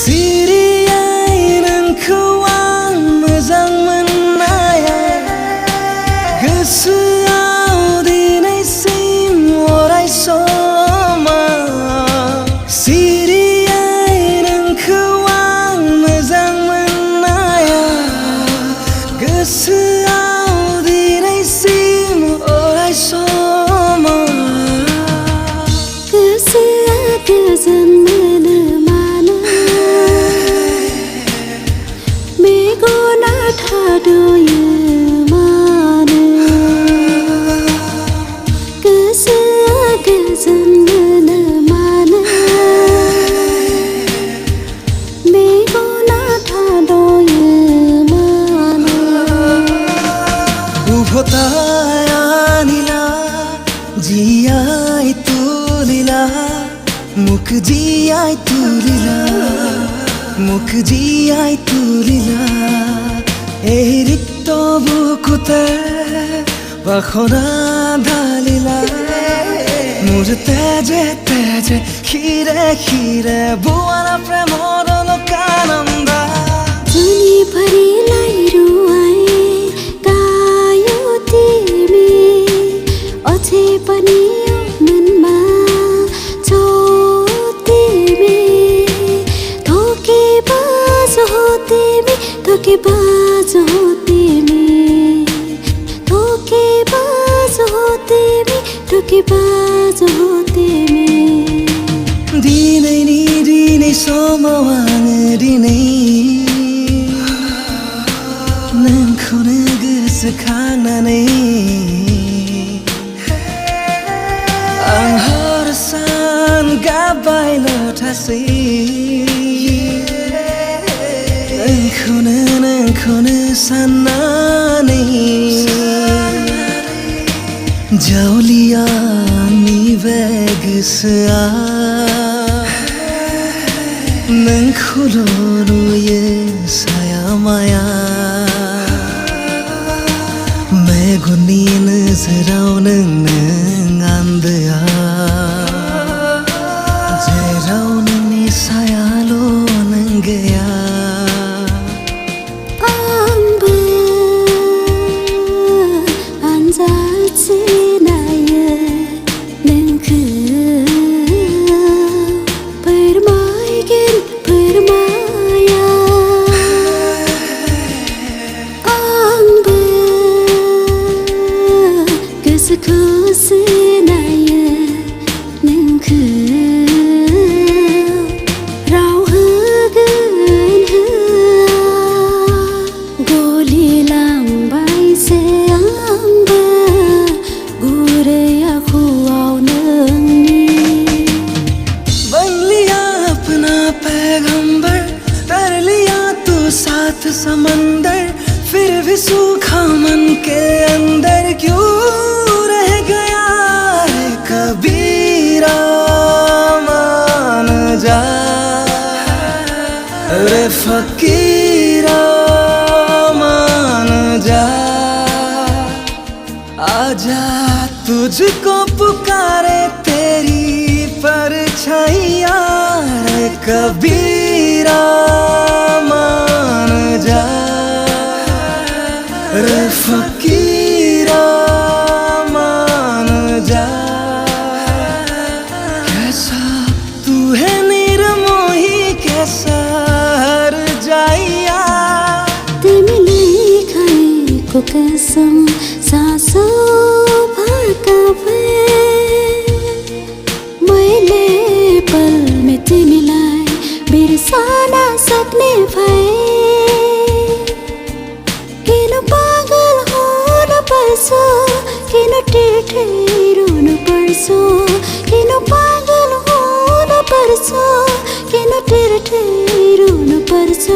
सिरियै नोंखौ आं मोजां मोननाया गोसोआव दिनैसिम अराय समा सिरियै नोंखौ आं मोजां मोननाया गोसोआव दिनैसिम अराय समा गोसोआ गोजोन मोनो मानो मेगना थाद'यो मानो गोसोआ गोजोन मोनो मानो मेगना थाद'यो मानो उभताया नीला जियाय तुलिला मुख जियाय तुलिला मुख जियाय तुलिला এই রিক্ত বুকুতে বাসনা ঢালিলা মোৰ তেজে তেজে ক্ষীৰে ক্ষীৰে বোৱালা প্ৰেমৰ লোকানন্দ जुनी भरिलाई रुवाए गायो तिमी अझै पनि यो मनमा छौ तिमी धोकेबाज हो तिमी धोकेबाज हो तिमी धोकेबाज हो तिमी धोकेबाज हो तिमी दिनै नि दिनै समावान दिनै नोंखौनो गोसोखांनानै आं हर सान गाबबायल' थासै नोंखौनो साननानै जावलिया आंनि बे गोसोआ नोंखौल' नुयो साया माया मेगननि नोजोराव नों आन्दोआ जेराव नोंनि सायाल' नों गैया आंबो आनजादसो नायो नोंखौ फोरमायगोन फोरमाया आंबो गोसोखौसो नायो नोंखौ राव होगोन होआ गलिलांबायसो आंबो गुरै आखुआव नोंनि बन लिया अपना पैगंबर कर लिया तू साथ समंदर फिर भी सूखा मन के अंदर क्यों रह गया है कबीरा मान जा रे फकीरा मान जा आजा तुझको पुकारे तेरी परछाइयाँ रे कबीरा मान जा रे फकीरा मान जा कैसा तू है निर्मोही कैसा हर जाइया तिमीले खाएको कसम सासो भएका भए मैले पलमै तिमीलाई बिर्सन सक्ने भए किन पागल हुनु पर्छ किन टिठै रुनु पर्छ किन पागल हुनु पर्छ किन टिठै रुनु पर्छ